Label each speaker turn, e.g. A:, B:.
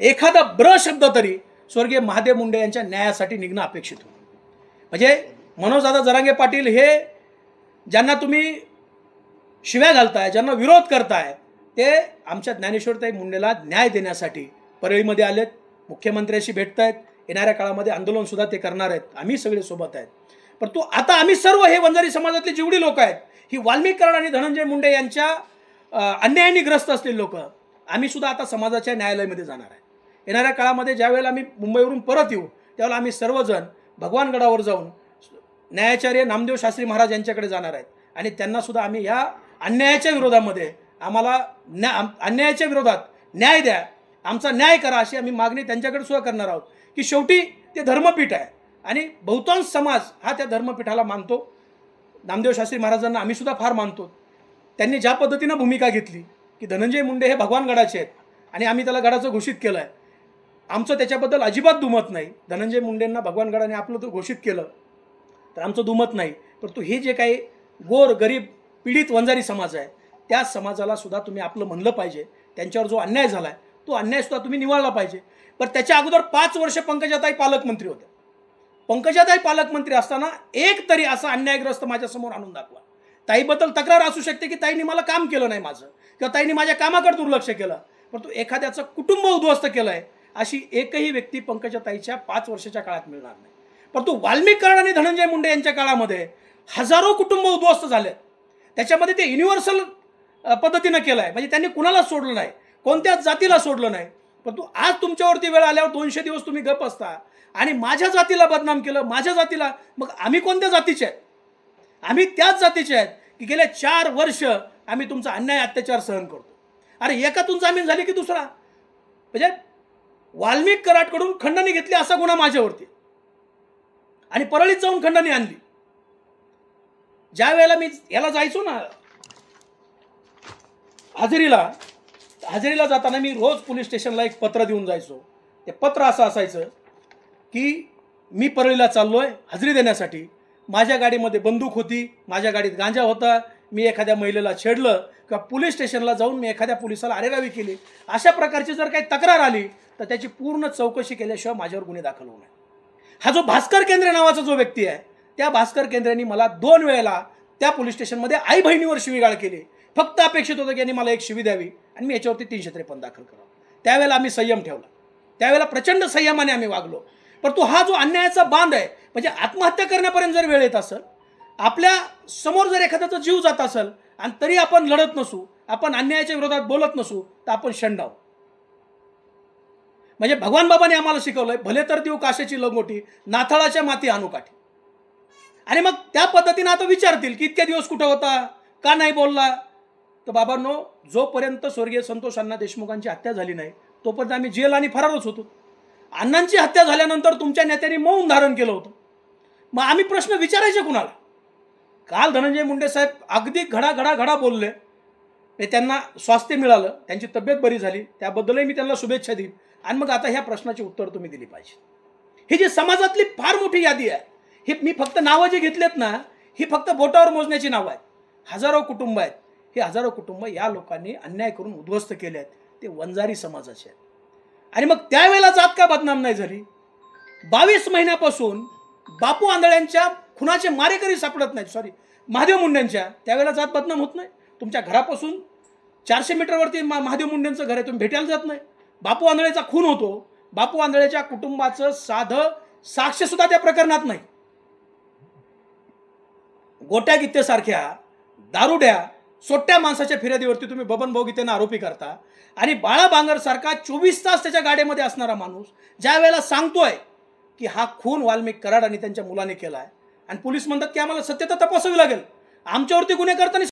A: एखादा ब्र शब्द तरी स्वर्गीय महादेव मुंडे यांच्या न्यायासाठी निघणं अपेक्षित होतं। म्हणजे मनोजदादा जरांगे पाटील हे ज्यांना तुम्ही शिव्या घालताय, ज्यांना विरोध करताय, ते आमच्या ज्ञानेश्वरताई मुंडेला न्याय देण्यासाठी परळीमध्ये आलेत, मुख्यमंत्र्यांशी भेटतायत, येणाऱ्या काळामध्ये आंदोलन सुद्धा ते करणार आहेत, आम्ही सगळे सोबत आहेत। परंतु आता आम्ही सर्व हे वंजारी समाजातली जेवढी लोक आहेत, ही वाल्मिक कराड आणि धनंजय मुंडे यांच्या अन्यायाने ग्रस्त असलेली लोक, आम्ही सुद्धा आता समाजाच्या न्यायालयामध्ये जाणार आहे। येणाऱ्या काळामध्ये ज्यावेळेला आम्ही मुंबईवरून परत येऊ त्यावेळेला आम्ही सर्वजण भगवानगडावर जाऊन न्यायाचार्य नामदेव शास्त्री महाराज यांच्याकडे जाणार आहेत आणि त्यांना सुद्धा आम्ही या अन्यायाच्या विरोधामध्ये आम्हाला अन्यायाच्या विरोधात न्याय द्या, आमचा न्याय करा अशी आम्ही मागणी त्यांच्याकडे सुद्धा करणार आहोत। की शेवटी ते धर्मपीठ आहे आणि बहुतांश समाज हा त्या धर्मपीठाला मानतो। नामदेव शास्त्री महाराजांना आम्ही सुद्धा फार मानतो। त्यांनी ज्या पद्धतीनं भूमिका घेतली की धनंजय मुंडे हे भगवानगडाचे आहेत आणि आम्ही त्याला गडाचं घोषित केलं आहे, आमचं त्याच्याबद्दल अजिबात दुमत नाही। धनंजय मुंडेंना भगवानगडाने आपलं तो घोषित केलं तर आमचं दुमत नाही। परंतु हे जे काही गोर गरीब पीडित वंजारी समाज आहे त्या समाजाला सुद्धा तुम्ही आपलं म्हणलं पाहिजे। त्यांच्यावर जो अन्याय झाला आहे तो अन्याय सुद्धा तुम्ही निवाळला पाहिजे। पण त्याच्या अगोदर 5 वर्ष पंकजाताई पालकमंत्री होत्या। पंकजाताई पालकमंत्री असताना एक तरी असा अन्यायग्रस्त माझ्यासमोर आणून दाखवा। ताईबद्दल तक्रार असू शकते की ताईंनी मला काम केलं नाही माझं, किंवा ताईंनी माझ्या कामाकडे दुर्लक्ष केलं, परंतु एखाद्याचं कुटुंब उद्ध्वस्त केलं आहे अशी एकही व्यक्ती पंकजाताईच्या 5 वर्षाच्या काळात मिळणार नाही। परंतु वाल्मिक कराड आणि धनंजय मुंडे यांच्या काळामध्ये हजारो कुटुंब उद्ध्वस्त झाले। त्याच्यामध्ये ते युनिव्हर्सल पद्धतीनं केलं आहे, म्हणजे त्यांनी कुणाला सोडलं नाही, कोणत्याच जातीला सोडलं नाही। परंतु आज तुमच्यावरती वेळ आल्यावर 200 दिवस तुम्ही गप असता आणि माझ्या जातीला बदनाम केलं, माझ्या जातीला। मग आम्ही कोणत्या जातीचे आहेत? आम्ही त्याच जातीचे आहेत की गेले 4 वर्ष आम्ही तुमचा अन्याय अत्याचार सहन करतो। अरे एकातून जामीन झाली की दुसरा, म्हणजे वाल्मिक कराडकडून खंडणी घेतली असा गुन्हा माझ्यावरती आणि परळीत जाऊन खंडणी आणली। ज्या वेळेला मी याला जायचो ना हजेरीला जाताना मी रोज पोलीस स्टेशनला एक पत्र देऊन जायचो। ते पत्र असं असायचं की मी परळीला चाललोय हजेरी देण्यासाठी, माझ्या गाडीमध्ये बंदूक होती, माझ्या गाडीत गांजा होता, मी एखाद्या महिलेला छेडलं किंवा पोलीस स्टेशनला जाऊन मी एखाद्या पोलिसाला अरेरावी केली, अशा प्रकारची जर काही तक्रार आली तर त्याची पूर्ण चौकशी केल्याशिवाय माझ्यावर गुन्हे दाखल होऊ नये। हा जो भास्कर केंद्रे नावाचा जो व्यक्ती आहे त्या भास्कर केंद्रेंनी मला 2 वेळेला त्या पोलीस स्टेशनमध्ये आई बहिणीवर शिवीगाळ केली। फक्त अपेक्षित होतं की यांनी मला एक शिवी द्यावी आणि मी याच्यावरती 353 दाखल करावं। त्यावेळेला आम्ही संयम ठेवला, त्यावेळेला प्रचंड संयमाने आम्ही वागलो। परंतु हा जो अन्यायाचा बांध आहे, म्हणजे आत्महत्या करण्यापर्यंत जर वेळ येत असेल, आपल्या समोर जर एखाद्याचा जीव जात असेल आणि तरी आपण लढत नसू, आपण अन्यायाच्या विरोधात बोलत नसू, तर आपण शंडाव। म्हणजे भगवान बाबांनी आम्हाला शिकवलंय, भले तर देऊ काशाची लंगोटी, नाथाळाच्या माती अनुकाठी। आणि मग त्या पद्धतीने आता विचारतील की इतके दिवस कुठे होता, का नाही बोलला? तर बाबांनो, जोपर्यंत स्वर्गीय संतोष अण्णा देशमुखांची हत्या झाली नाही तोपर्यंत आम्ही जेल आणि फरारच होतो। अण्णांची हत्या झाल्यानंतर तुमच्या नेत्यांनी मौन धारण केलं होतं, मग आम्ही प्रश्न विचारायचे कुणाला? काल धनंजय मुंडे साहेब अगदी घडा बोलले, त्यांना स्वास्थ्य मिळालं, त्यांची तब्येत बरी झाली, त्याबद्दलही मी त्यांना शुभेच्छा देईन। आणि मग आता ह्या प्रश्नाची उत्तर तुम्ही दिली पाहिजे। ही जी समाजातली फार मोठी यादी आहे, ही मी फक्त नावं जी घेतलेत ना, ही फक्त बोटावर मोजण्याची नावं आहेत। हजारो कुटुंब आहेत, हे हजारो कुटुंब या लोकांनी अन्याय करून उद्ध्वस्त केले आहेत, ते वंजारी समाजाचे आहेत। आणि मग त्यावेळेला जात का बदनाम नाही झाली? 22 महिन्यापासून बापू आंधळ्यांच्या खुनाचे मारेकरी सापडत नाहीत, महादेव मुंडेंच्या, त्यावेळेला जात बदनाम होत नाही? तुमच्या घरापासून 400 मीटरवरती महादेव मुंडेंचं घर आहे, तुम्ही भेटायला जात नाही? बापू आंधळेचा खून होतो, बापू आंधळेच्या कुटुंबाचं साधं साक्ष सुद्धा त्या प्रकरणात नाही। गोट्या गीतेसारख्या दारुड्या सोट्या माणसाच्या फिर्यादीवरती तुम्ही बबन भाऊ गीतेंना आरोपी करता आणि बाळा बांगर सारखा 24 तास त्याच्या गाडीमध्ये असणारा माणूस ज्या वेळेला सांगतोय की हा खून वाल्मिक कराड आणि त्यांच्या मुलाने केलाय आणि पोलीस म्हणतात की आम्हाला सत्यता तपासावी लागेल, आमच्यावरती गुन्हे करताना